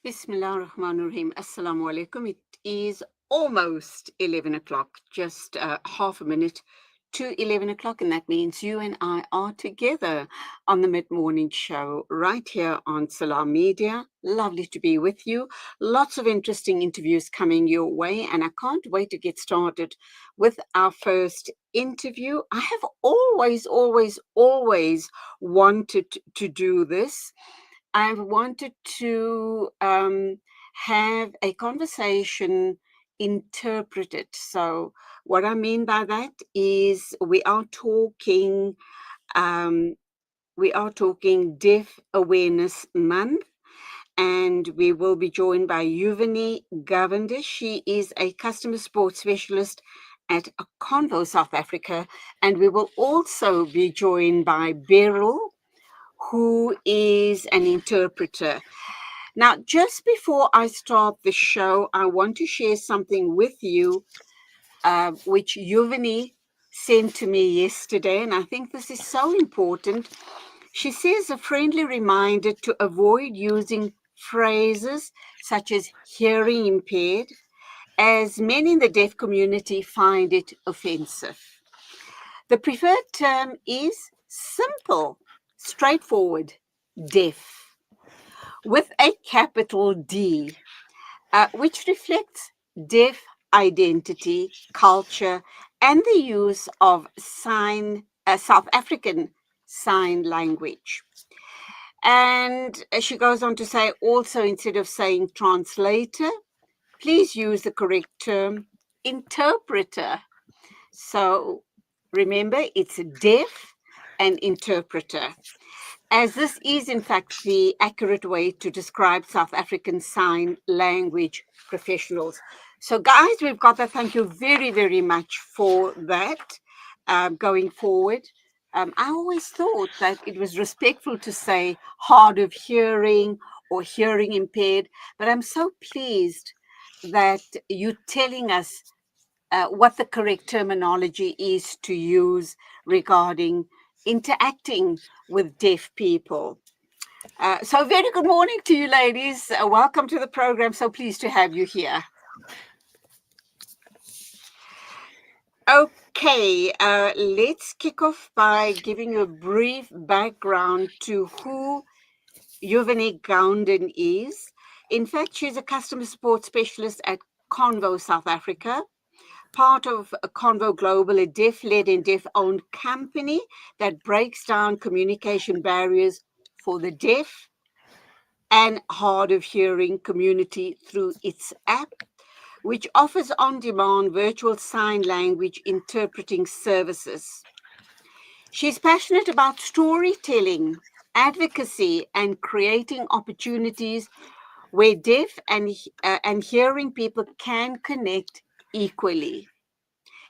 Bismillah ar-Rahman ar-Rahim. Assalamu alaikum. It is almost 11 o'clock, just half a minute to 11 o'clock, and that means you and I are together on the mid morning show right here on Salam Media. Lovely to be with you. Lots of interesting interviews coming your way, and I can't wait to get started with our first interview. I have always wanted to do this. I've wanted to have a conversation interpreted. So, what I mean by that is um, we are talking Deaf Awareness Month, and we will be joined by Yuvini Gounden. She is a customer support specialist at Convo, South Africa, and we will also be joined by Beryl, who is an interpreter. Now, just before I start the show, I want to share something with you, which Yuvini sent to me yesterday, and I think this is so important. She says a friendly reminder to avoid using phrases such as hearing impaired, as many in the deaf community find it offensive. The preferred term is simple, straightforward, deaf, with a capital D, which reflects deaf identity, culture, and the use of South African sign language. And she goes on to say also, instead of saying translator, please use the correct term, interpreter. So remember, it's deaf and interpreter, as this is in fact the accurate way to describe South African Sign Language professionals. So, guys, we've got that. Thank you very much for that. Going forward, I always thought that it was respectful to say hard of hearing or hearing impaired, but I'm so pleased that you're telling us what the correct terminology is to use regarding interacting with deaf people. So, very good morning to you, ladies. Welcome to the program. So pleased to have you here. Okay, let's kick off by giving you a brief background to who Yuvini Gounden is. In fact, she's a customer support specialist at Convo, South Africa, part of Convo Global, a deaf-led and deaf-owned company that breaks down communication barriers for the deaf and hard of hearing community through its app, which offers on-demand virtual sign language interpreting services. She's passionate about storytelling, advocacy, and creating opportunities where deaf and hearing people can connect equally.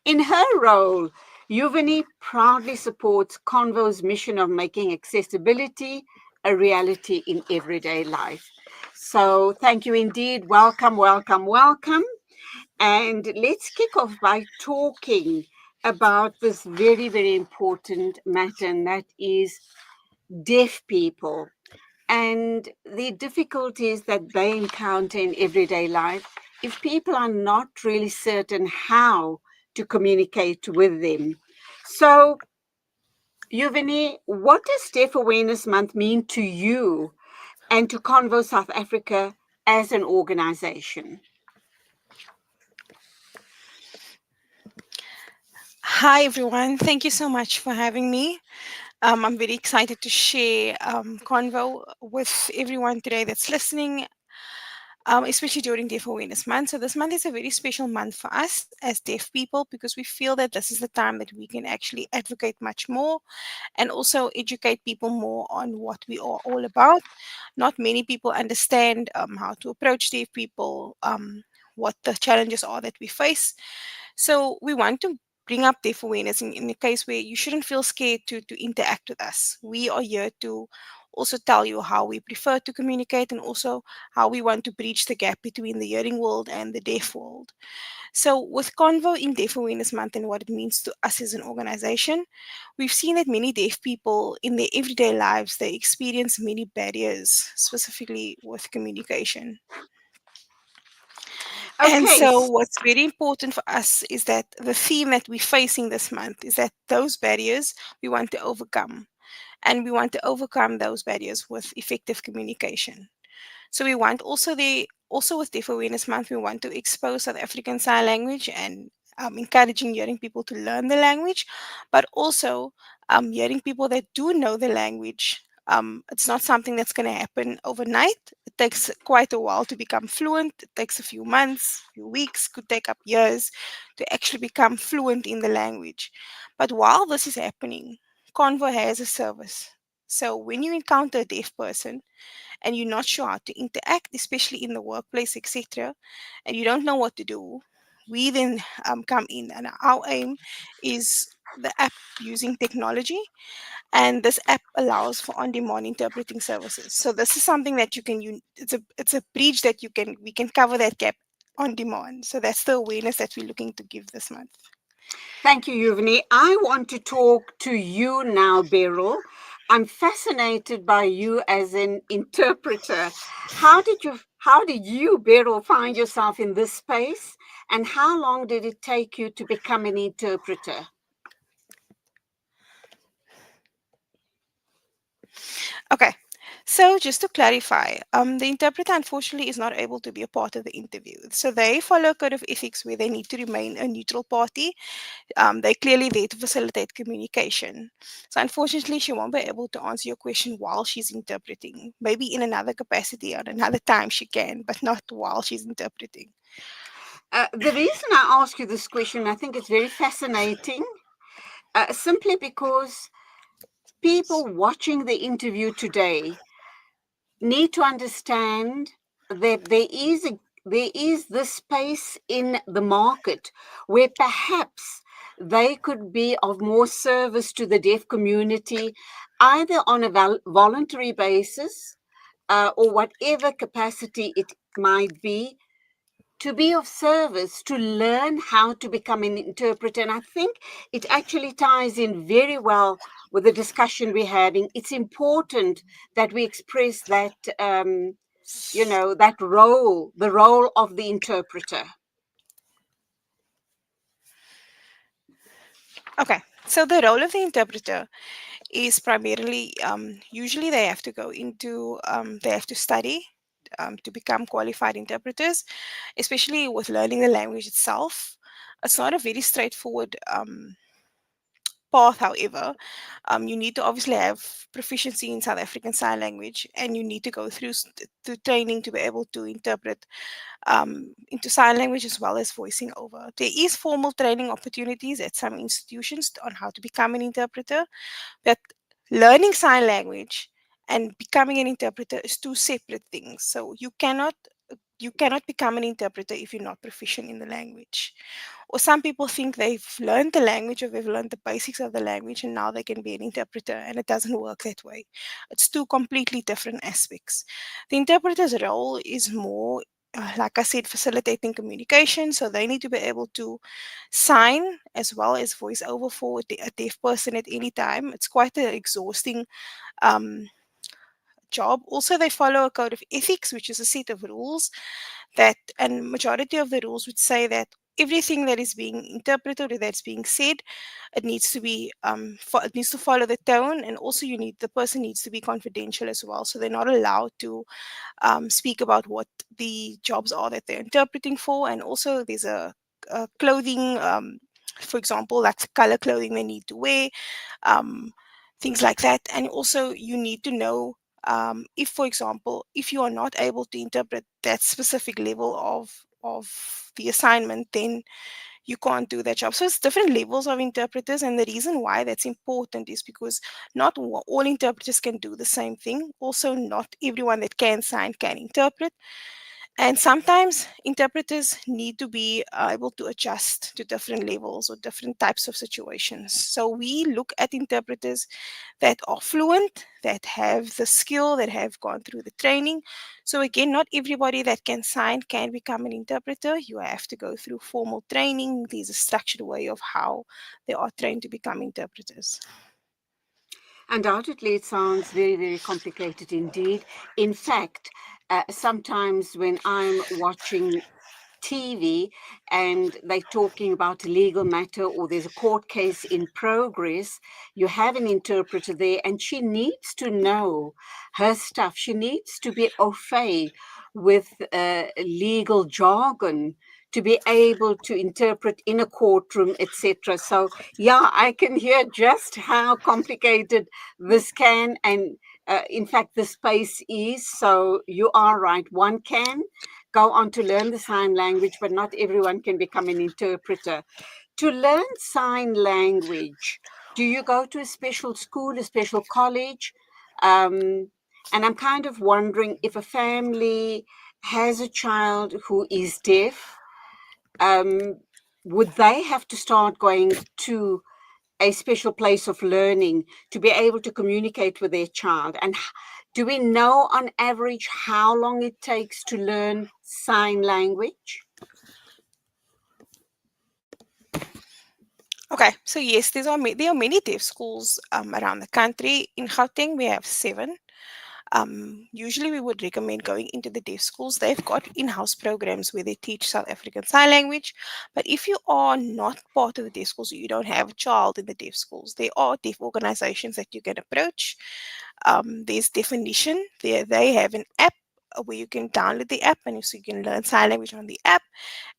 In her role, Yuvini proudly supports Convo's mission of making accessibility a reality in everyday life. So, thank you indeed. Welcome. And let's kick off by talking about this very important matter, and that is deaf people and the difficulties that they encounter in everyday life if people are not really certain how to communicate with them. So, Yuvini, what does Deaf Awareness Month mean to you and to Convo South Africa as an organization? Hi, everyone. Thank you so much for having me. I'm very excited to share Convo with everyone today that's listening, especially during Deaf Awareness Month. So, this month is a very special month for us as deaf people because we feel that this is the time that we can actually advocate much more and also educate people more on what we are all about. Not many people understand how to approach deaf people, what the challenges are that we face. So we want to bring up deaf awareness in a case where you shouldn't feel scared to interact with us. We are here to also tell you how we prefer to communicate and also how we want to bridge the gap between the hearing world and the deaf world. So, with Convo in Deaf Awareness Month and what it means to us as an organization, we've seen that many deaf people in their everyday lives they experience many barriers, specifically with communication. And Okay, so, what's very important for us is that the theme that we're facing this month is that those barriers we want to overcome, and we want to overcome those barriers with effective communication. So we want also with Deaf Awareness Month, we want to expose South African Sign Language and encouraging hearing people to learn the language, but also hearing people that do know the language. It's not something that's going to happen overnight. It takes quite a while to become fluent. It takes a few months, few weeks, could take up years to actually become fluent in the language. But while this is happening, Convo has a service. So when you encounter a deaf person, and you're not sure how to interact, especially in the workplace, etc., and you don't know what to do, we then come in, and our aim is the app using technology, and this app allows for on-demand interpreting services. So this is something that it's a bridge that we can cover that gap on demand. So that's the awareness that we're looking to give this month. thank you, Yuvini. I want to talk to you now, Beryl. I'm fascinated by you as an interpreter. How did you, Beryl, find yourself in this space? And how long did it take you to become an interpreter? Okay. So just to clarify, the interpreter unfortunately is not able to be a part of the interview. So they follow a code of ethics where they need to remain a neutral party. They're clearly there to facilitate communication. So unfortunately, she won't be able to answer your question while she's interpreting. Maybe in another capacity or another time she can, but not while she's interpreting. The reason I ask you this question, I think it's very fascinating, simply because people watching the interview today need to understand that there is this space in the market where perhaps they could be of more service to the deaf community, either on a voluntary basis, or whatever capacity it might be, to be of service, to learn how to become an interpreter. And I think it actually ties in very well with the discussion we're having. It's important that we express that, that role, the role of the interpreter. Okay. So the role of the interpreter is primarily usually they have to study to become qualified interpreters, especially with learning the language itself. It's not a very straightforward path, however. You need to obviously have proficiency in South African Sign Language, and you need to go through training to be able to interpret into sign language as well as voicing over. There is formal training opportunities at some institutions on how to become an interpreter, but learning sign language and becoming an interpreter is two separate things. So you cannot become an interpreter if you're not proficient in the language. Or some people think they've learned the language or they've learned the basics of the language and now they can be an interpreter, and it doesn't work that way. It's two completely different aspects. The interpreter's role is more like I said, facilitating communication. So they need to be able to sign as well as voice over for a deaf person at any time. It's quite an exhausting um, job. Also, they follow a code of ethics, which is a set of rules and majority of the rules would say that everything that is being interpreted or that's being said, it needs to be it needs to follow the tone, and also the person needs to be confidential as well. So they're not allowed to speak about what the jobs are that they're interpreting for, and also there's a clothing. For example, like the color clothing they need to wear, um, things like that. And also, you need to know if, for example, if you are not able to interpret that specific level of the assignment, then you can't do that job. So it's different levels of interpreters, and the reason why that's important is because not all interpreters can do the same thing. Also, not everyone that can sign can interpret, And sometimes interpreters need to be able to adjust to different levels or different types of situations. So we look at interpreters that are fluent, that have the skill, that have gone through the training. So again, not everybody that can sign can become an interpreter. You have to go through formal training. There's a structured way of how they are trained to become interpreters. Undoubtedly, it sounds very, very complicated indeed. In fact, sometimes when I'm watching TV and they're talking about a legal matter or there's a court case in progress, you have an interpreter there and she needs to know her stuff. She needs to be au fait with legal jargon to be able to interpret in a courtroom, etc. So, yeah, I can hear just how complicated this can and in fact, the space is. So you are right. One can go on to learn the sign language, but not everyone can become an interpreter. To learn sign language, do you go to a special school, a special college? And I'm kind of wondering if a family has a child who is deaf, um, would they have to start going to a special place of learning to be able to communicate with their child? And do we know on average how long it takes to learn sign language? Okay, so yes, there are many deaf schools around the country. In Gauteng, we have 7. Usually, we would recommend going into the deaf schools. They've got in-house programs where they teach South African Sign Language. But if you are not part of the deaf schools, or you don't have a child in the deaf schools, there are deaf organizations that you can approach. There's Definition. They have an app where you can download the app and so you can learn sign language on the app.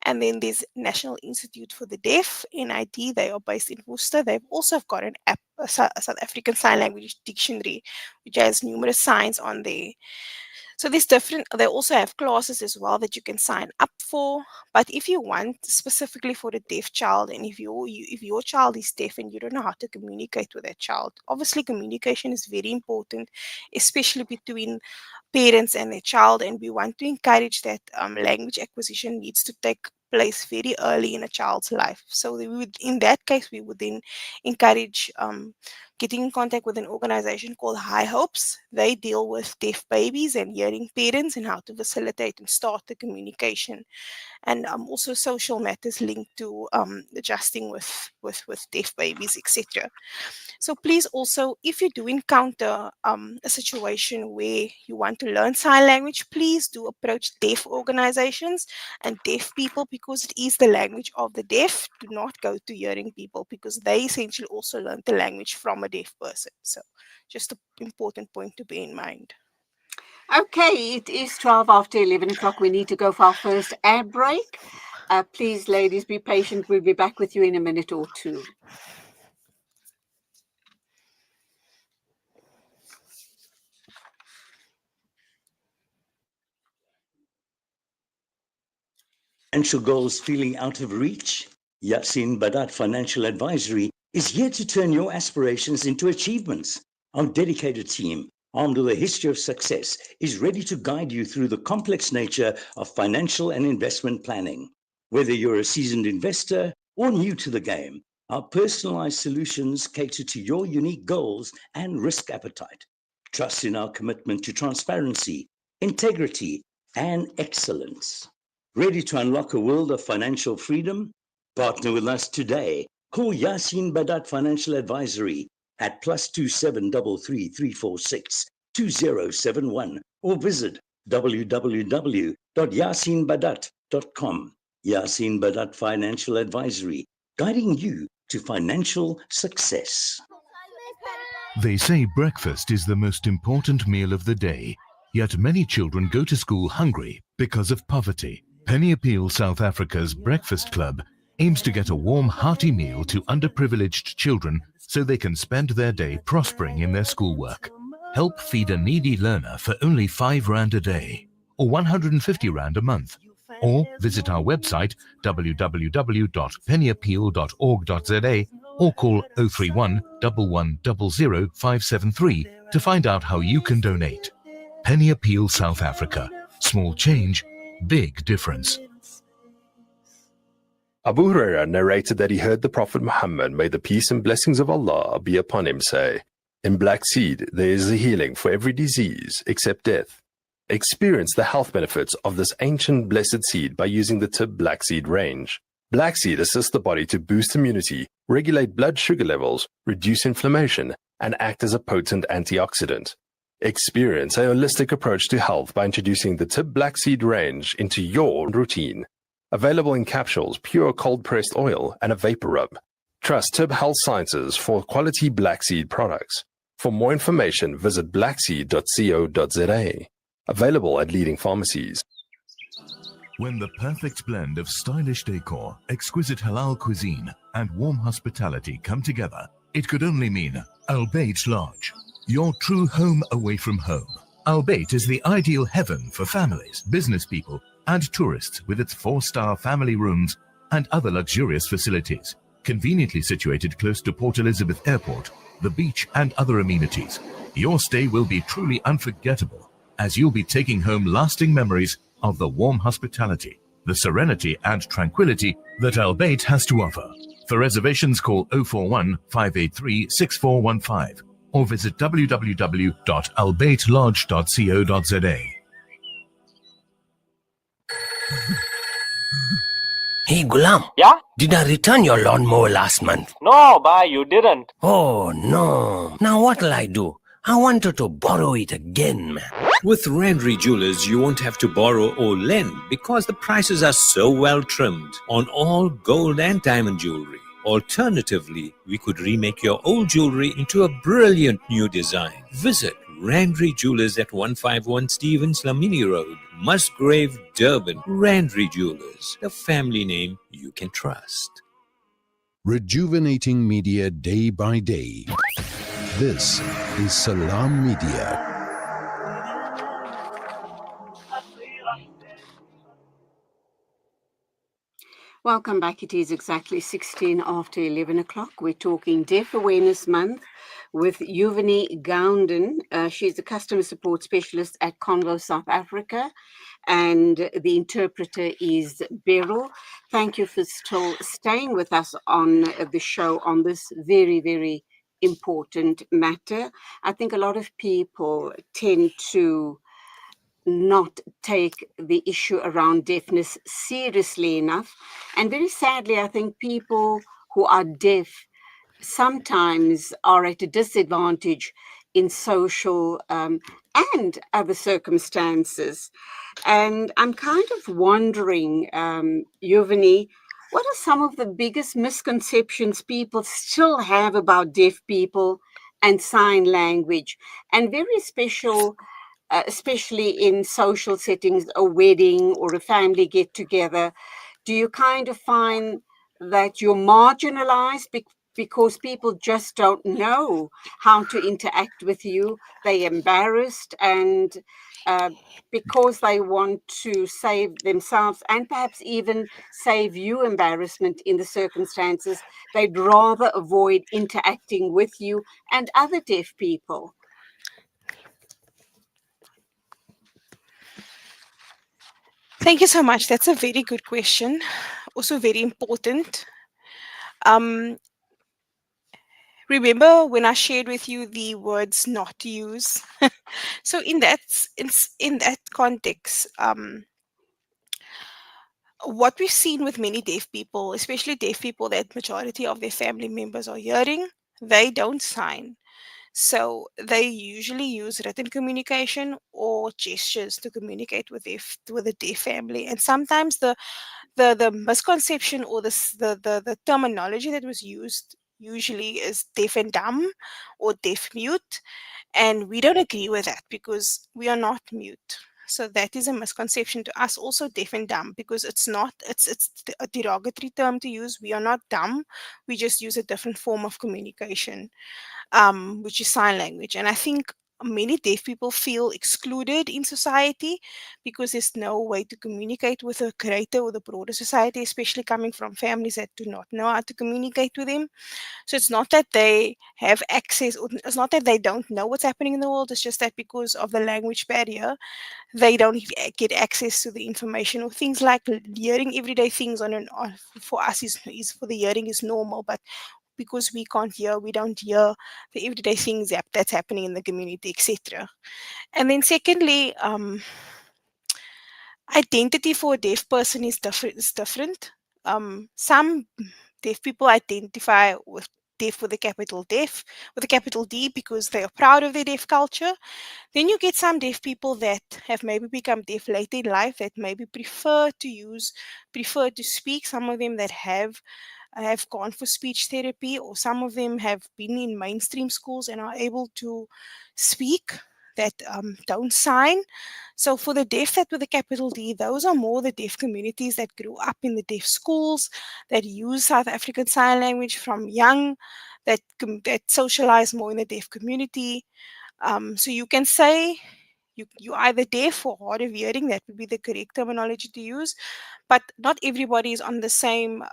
And then there's National Institute for the Deaf, NID. They are based in Worcester. They've also got an app, a South African Sign Language Dictionary, which has numerous signs on there. So there's different, they also have classes as well that you can sign up for. But if you want specifically for the deaf child, and if your child is deaf and you don't know how to communicate with that child, obviously communication is very important, especially between parents and their child. And we want to encourage that language acquisition needs to take place very early in a child's life. So in that case, we would then encourage getting in contact with an organization called High Hopes. They deal with deaf babies and hearing parents and how to facilitate and start the communication, and also social matters linked to adjusting with deaf babies, etc. So please also, if you do encounter a situation where you want to learn sign language, please do approach deaf organizations and deaf people, because it is the language of the deaf. Do not go to hearing people, because they essentially also learn the language from a deaf person. So just an important point to bear in mind. Okay, it is 12 after 11 o'clock. We need to go for our first ad break. Please, ladies, be patient. We'll be back with you in a minute or two. Financial goals feeling out of reach? Yasin Badat Financial Advisory is here to turn your aspirations into achievements. Our dedicated team, armed with a history of success, is ready to guide you through the complex nature of financial and investment planning. Whether you're a seasoned investor or new to the game, our personalized solutions cater to your unique goals and risk appetite. Trust in our commitment to transparency, integrity, and excellence. Ready to unlock a world of financial freedom? Partner with us today. Call Yasin Badat Financial Advisory at +27333462071 or visit www.yasinbadat.com. Yasin Badat Financial Advisory, guiding you to financial success. They say breakfast is the most important meal of the day, yet many children go to school hungry because of poverty. Penny Appeal South Africa's Breakfast Club aims to get a warm, hearty meal to underprivileged children so they can spend their day prospering in their schoolwork. Help feed a needy learner for only 5 Rand a day, or 150 Rand a month. Or visit our website www.pennyappeal.org.za or call 031 1100 573 to find out how you can donate. Penny Appeal South Africa. Small change, Big difference. Abu Huraira narrated that he heard the Prophet Muhammad, may the peace and blessings of Allah be upon him, say, "In black seed there is a healing for every disease except death. Experience the health benefits of this ancient blessed seed by using the Tib black seed range. Black seed assists the body to boost immunity, regulate blood sugar levels, reduce inflammation, and act as a potent antioxidant. Experience a holistic approach to health by introducing the Tib black seed range into your routine. Available in capsules, pure cold-pressed oil, and a vapor rub. Trust Tib Health Sciences for quality black seed products. For more information, visit blackseed.co.za. Available at leading pharmacies. When the perfect blend of stylish decor, exquisite halal cuisine, and warm hospitality come together, it could only mean Al Bayt Lodge, your true home away from home. Al Bayt is the ideal heaven for families, business people, and tourists with its 4-star family rooms and other luxurious facilities, conveniently situated close to Port Elizabeth Airport, the beach, and other amenities. Your stay will be truly unforgettable, as you'll be taking home lasting memories of the warm hospitality, the serenity and tranquility that Al Bayt has to offer. For reservations, call 041 583 6415 or visit www.albaytlodge.co.za. Hey Gulam, Yeah? did I return your lawnmower last month? No, bye, you didn't. Oh no. Now what'll I do? I wanted to borrow it again, man. With Randry Jewelers, you won't have to borrow or lend because the prices are so well trimmed on all gold and diamond jewelry. Alternatively, we could remake your old jewelry into a brilliant new design. Visit Randry Jewelers at 151 Stevens Lamini Road, Musgrave, Durban. Randry Jewelers, the family name you can trust. Rejuvenating media day by day. This is Salam Media. Welcome back. It is exactly 16 after 11 o'clock. We're talking Deaf Awareness Month with Yuvini Gounden. She's a customer support specialist at Convo, South Africa, and the interpreter is Beryl. Thank you for still staying with us on the show on this very, very important matter. I think a lot of people tend to not take the issue around deafness seriously enough. And very sadly, I think people who are deaf sometimes are at a disadvantage in social and other circumstances. And I'm kind of wondering, Yuvini, what are some of the biggest misconceptions people still have about deaf people and sign language, and very special especially in social settings, a wedding or a family get together? Do you kind of find that you're marginalized because people just don't know how to interact with you? They're embarrassed, and because they want to save themselves and perhaps even save you embarrassment in the circumstances, they'd rather avoid interacting with you and other deaf people. Thank you so much. That's a very good question. Also very important. Remember when I shared with you the words not to use? So in that context, what we've seen with many deaf people, especially deaf people that majority of their family members are hearing, they don't sign. So they usually use written communication or gestures to communicate with the deaf family. And sometimes the misconception or the terminology that was used usually is deaf and dumb or deaf mute. And we don't agree with that because we are not mute. So that is a misconception to us, also deaf and dumb, because it's a derogatory term to use. We are not dumb. We just use a different form of communication, which is sign language. And I think many deaf people feel excluded in society because there's no way to communicate with a greater or the broader society, especially coming from families that do not know how to communicate with them. So it's not that they have access, or it's not that they don't know what's happening in the world. It's just that because of the language barrier, they don't get access to the information, or things like hearing everyday things for us is for the hearing is normal, but because we can't hear, we don't hear the everyday things that's happening in the community, etc. And then secondly, identity for a deaf person is different. Some deaf people identify with deaf with a capital deaf with a capital D because they are proud of their deaf culture. Then you get some deaf people that have maybe become deaf later in life, that maybe prefer to speak. Some of them that have gone for speech therapy, or some of them have been in mainstream schools and are able to speak, that don't sign. So for the deaf that with a capital D, those are more the deaf communities that grew up in the deaf schools, that use South African Sign Language from young, that socialize more in the deaf community. So you can say you either deaf or hard of hearing. That would be the correct terminology to use. But not everybody is on the same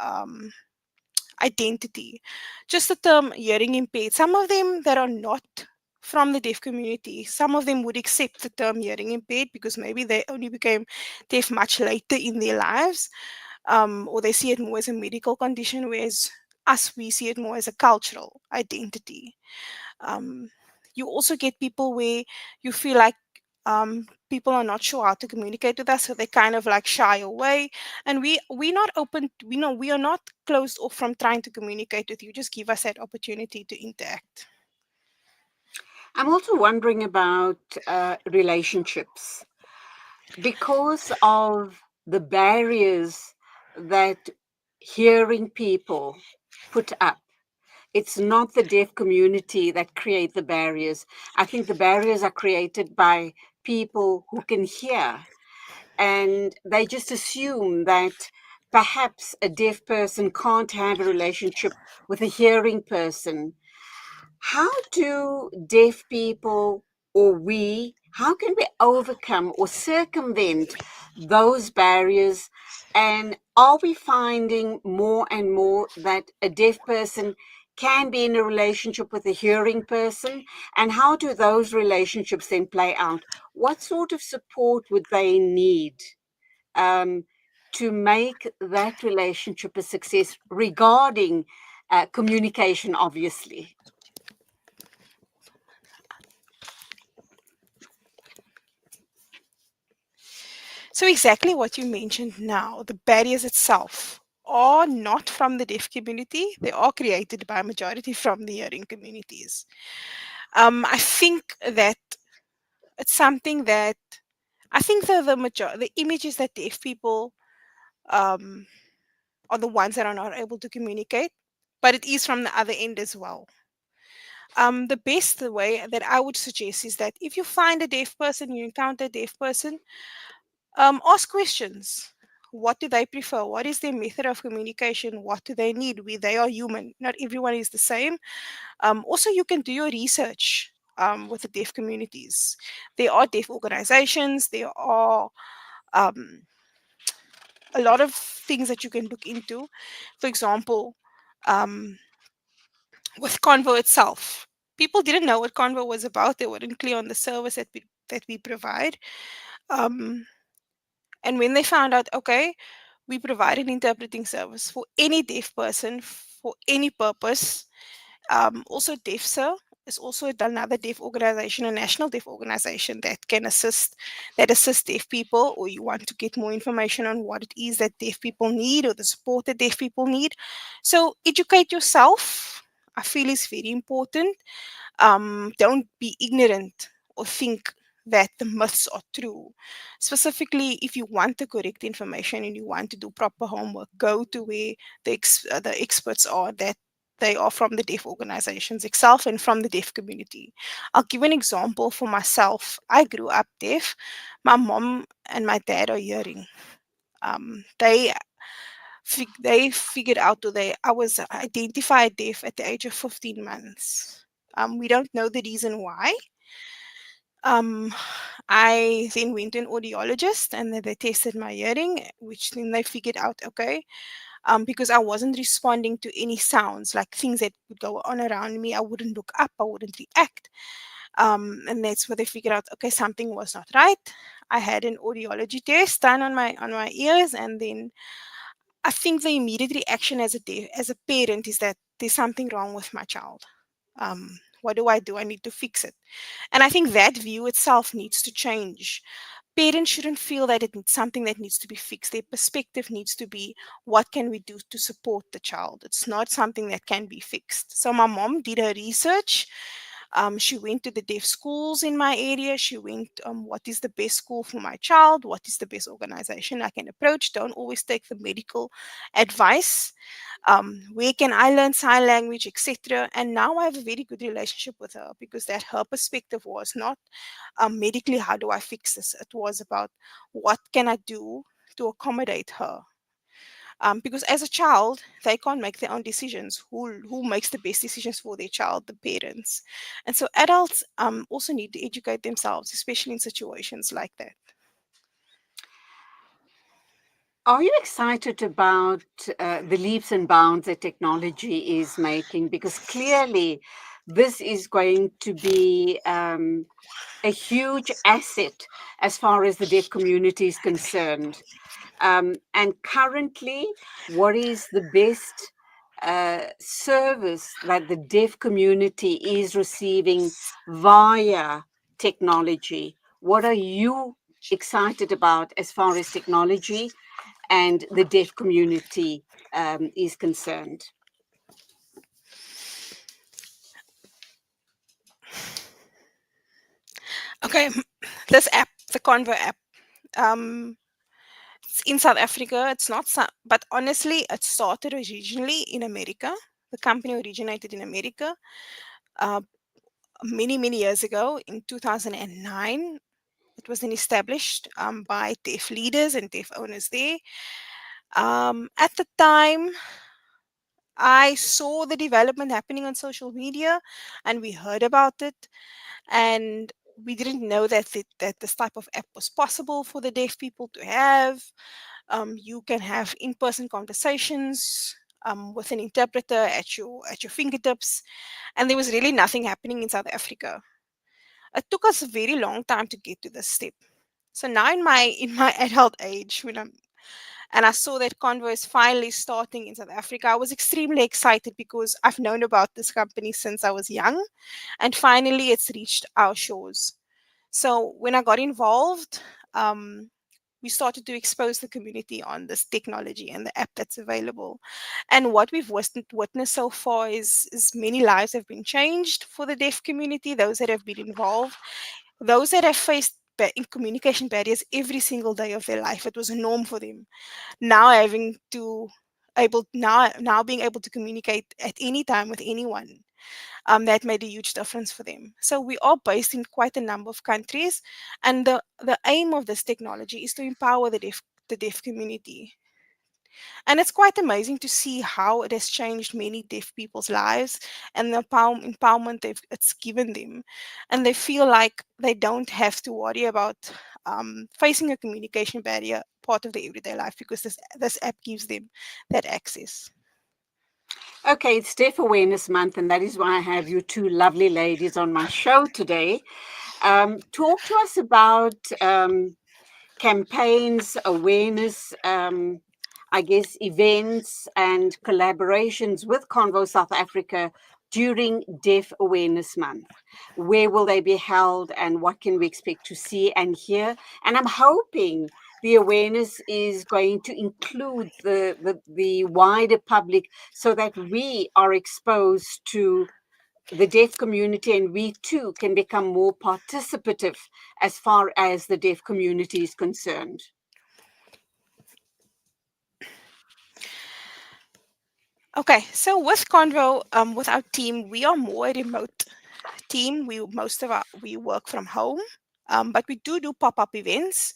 identity. Just the term hearing impaired. Some of them that are not from the deaf community, some of them would accept the term hearing impaired because maybe they only became deaf much later in their lives, or they see it more as a medical condition, whereas us, we see it more as a cultural identity. Um, you also get people where you feel like people are not sure how to communicate with us, so they kind of like shy away. And we're not open. We know we are not closed off from trying to communicate with you. Just give us that opportunity to interact. I'm also wondering about relationships because of the barriers that hearing people put up. It's not the deaf community that create the barriers. I think the barriers are created by people who can hear, and they just assume that perhaps a deaf person can't have a relationship with a hearing person. How do deaf people, or how can we overcome or circumvent those barriers? And are we finding more and more that a deaf person can be in a relationship with a hearing person? And how do those relationships then play out? What sort of support would they need um, to make that relationship a success regarding communication, obviously? So exactly what you mentioned now, the barriers itself are not from the deaf community. They are created by a majority from the hearing communities. I think that it's something that I think the images that deaf people um, are the ones that are not able to communicate, but it is from the other end as well. The best way that I would suggest is that if you find a deaf person, you encounter a deaf person, ask questions. What do they prefer? What is their method of communication? What do they need? They are human. Not everyone is the same. Also, you can do your research with the deaf communities. There are deaf organizations. There are um, a lot of things that you can look into. For example, um, with Convo itself, people didn't know what Convo was about. They weren't clear on the service that we provide. Um, and when they found out, okay, we provide an interpreting service for any deaf person for any purpose. Also, DeafSir is also another deaf organization, a national deaf organization that assists deaf people, or you want to get more information on what it is that deaf people need or the support that deaf people need. So educate yourself. I feel is very important. Don't be ignorant or think that the myths are true. Specifically, if you want the correct information and you want to do proper homework, go to where the experts are, that they are from the deaf organizations itself and from the deaf community. I'll give an example for myself. I grew up deaf. My mom and my dad are hearing. They figured out today I was identified deaf at the age of 15 months. We don't know the reason why. Um, I then went to an audiologist and then they tested my hearing, which then they figured out, okay, because I wasn't responding to any sounds, like things that would go on around me. I wouldn't look up, I wouldn't react. And that's where they figured out, okay, something was not right. I had an audiology test done on my ears, and then I think the immediate reaction as a parent is that there's something wrong with my child. What do? I need to fix it. And I think that view itself needs to change. Parents shouldn't feel that it's something that needs to be fixed. Their perspective needs to be, what can we do to support the child? It's not something that can be fixed. So my mom did her research. She went to the deaf schools in my area. She went, what is the best school for my child? What is the best organization I can approach? Don't always take the medical advice. Where can I learn sign language, etc. And now I have a very good relationship with her, because that her perspective was not medically, how do I fix this? It was about, what can I do to accommodate her? Because as a child, they can't make their own decisions. Who makes the best decisions for their child? The parents. And so adults also need to educate themselves, especially in situations like that. Are you excited about the leaps and bounds that technology is making? Because clearly, this is going to be a huge asset as far as the deaf community is concerned. And currently, what is the best service that the deaf community is receiving via technology? What are you excited about as far as technology and the deaf community is concerned? Okay, this app, the Convo app, um, it's in South Africa. It's not, but honestly, it started originally in America. The company originated in America uh, many years ago in 2009. It was then established by deaf leaders and deaf owners there. At the time, I saw the development happening on social media, and we heard about it, and we didn't know that this type of app was possible for the deaf people to have. You can have in-person conversations with an interpreter at your fingertips, and there was really nothing happening in South Africa. It took us a very long time to get to this step. So now in my adult age, and I saw that Convo is finally starting in South Africa, I was extremely excited, because I've known about this company since I was young, and finally it's reached our shores. So when I got involved, we started to expose the community on this technology and the app that's available. And what we've witnessed so far is many lives have been changed for the deaf community, those that have been involved, those that have faced in communication barriers every single day of their life. It was a norm for them. Now having to able now being able to communicate at any time with anyone, that made a huge difference for them. So we are based in quite a number of countries, and the aim of this technology is to empower the deaf community. And it's quite amazing to see how it has changed many deaf people's lives, and the empowerment it's given them. And they feel like they don't have to worry about facing a communication barrier part of their everyday life, because this app gives them that access. Okay, it's Deaf Awareness Month, and that is why I have you two lovely ladies on my show today. Talk to us about campaigns, awareness, I guess, events and collaborations with Convo South Africa during Deaf Awareness Month. Where will they be held, and what can we expect to see and hear? And I'm hoping the awareness is going to include the wider public, so that we are exposed to the deaf community, and we too can become more participative as far as the deaf community is concerned. Okay, so with Convo, with our team, we are more a remote team. We work from home, but we do pop-up events.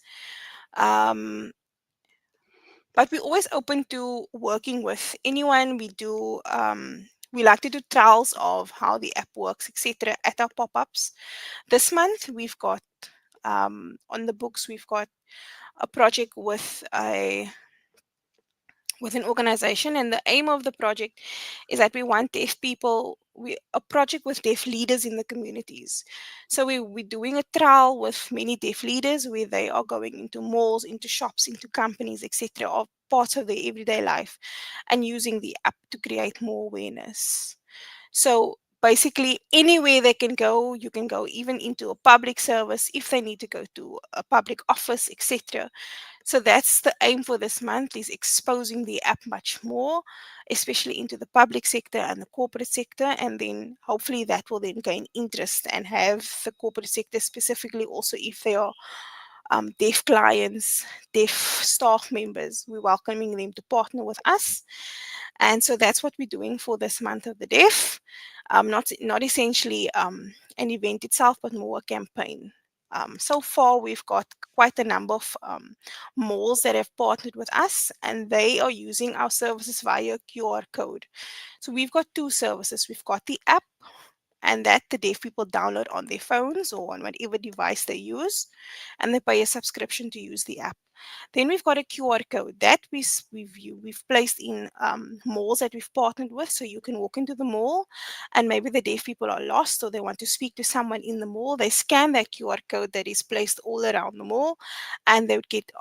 Um, but we're always open to working with anyone. We do We like to do trials of how the app works, etc., at our pop-ups. This month, we've got on the books, we've got a project with an organization, and the aim of the project is that we want deaf people, a project with deaf leaders in the communities. So we're doing a trial with many deaf leaders where they are going into malls, into shops, into companies, etc., of parts of their everyday life, and using the app to create more awareness. So basically, anywhere they can go, you can go even into a public service if they need to go to a public office, etc. So that's the aim for this month, is exposing the app much more, especially into the public sector and the corporate sector. And then hopefully that will then gain interest and have the corporate sector specifically also, if they are deaf clients, deaf staff members, we're welcoming them to partner with us. And so that's what we're doing for this month of the deaf. Not essentially an event itself, but more a campaign. So far, we've got quite a number of malls that have partnered with us, and they are using our services via QR code. So we've got two services. We've got the app, and that the deaf people download on their phones or on whatever device they use, and they pay a subscription to use the app. Then we've got a QR code that we've placed in malls that we've partnered with, so you can walk into the mall, and maybe the deaf people are lost or they want to speak to someone in the mall. They scan that QR code that is placed all around the mall, and they would get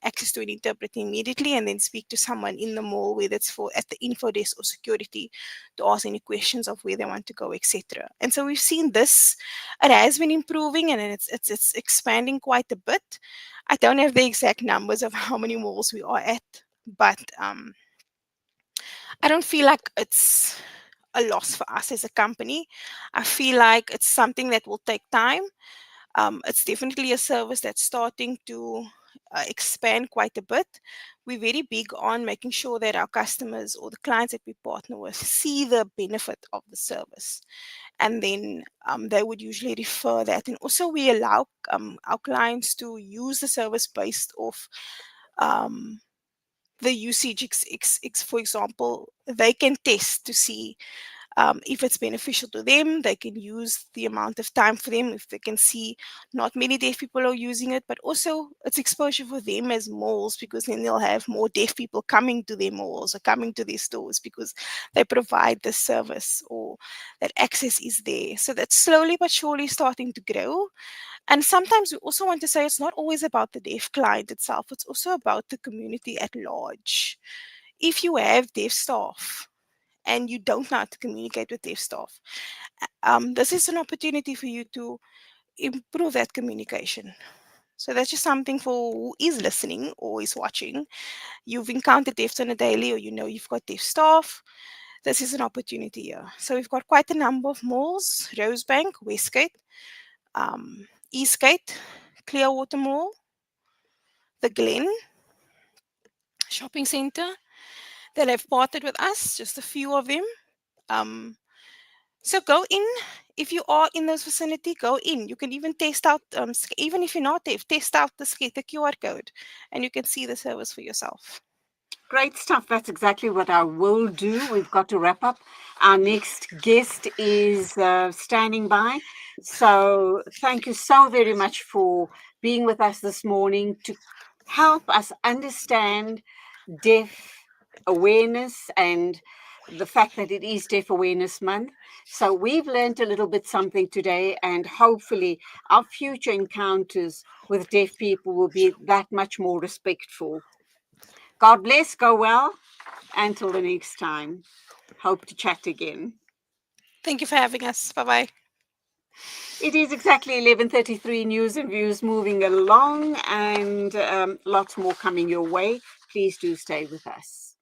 access to an interpreter immediately, and then speak to someone in the mall, whether it's for at the info desk or security, to ask any questions of where they want to go, etc. And so we've seen this; it has been improving, and it's expanding quite a bit. I don't have the exact numbers of how many malls we are at, but I don't feel like it's a loss for us as a company. I feel like it's something that will take time. It's definitely a service that's starting to expand quite a bit. We're very big on making sure that our customers or the clients that we partner with see the benefit of the service, and then they would usually refer that. And also, we allow our clients to use the service based off um, the usage. For example, they can test to see if it's beneficial to them. They can use the amount of time for them if they can see not many deaf people are using it, but also it's exposure for them as malls, because then they'll have more deaf people coming to their malls or coming to their stores because they provide this service, or that access is there. So that's slowly but surely starting to grow. And sometimes we also want to say it's not always about the deaf client itself, it's also about the community at large. If you have deaf staff and you don't know how to communicate with deaf staff, this is an opportunity for you to improve that communication. So that's just something for who is listening or is watching. You've encountered deafs on a daily, or you know you've got deaf staff. This is an opportunity here. So we've got quite a number of malls: Rosebank, Westgate, Eastgate, Clearwater Mall, the Glen Shopping Centre that have partnered with us, just a few of them. Um, So go in. If you are in those vicinity, go in. You can even test out, even if you're not deaf, test out the QR code, and you can see the service for yourself. Great stuff. That's exactly what I will do. We've got to wrap up. Our next guest is standing by. So thank you so very much for being with us this morning to help us understand deaf awareness and the fact that it is Deaf Awareness Month. So we've learned a little bit something today, and hopefully our future encounters with deaf people will be that much more respectful. God bless, go well. Until the next time. Hope to chat again. Thank you for having us. Bye bye. It is exactly 11:33. News and views moving along, and lots more coming your way. Please do stay with us.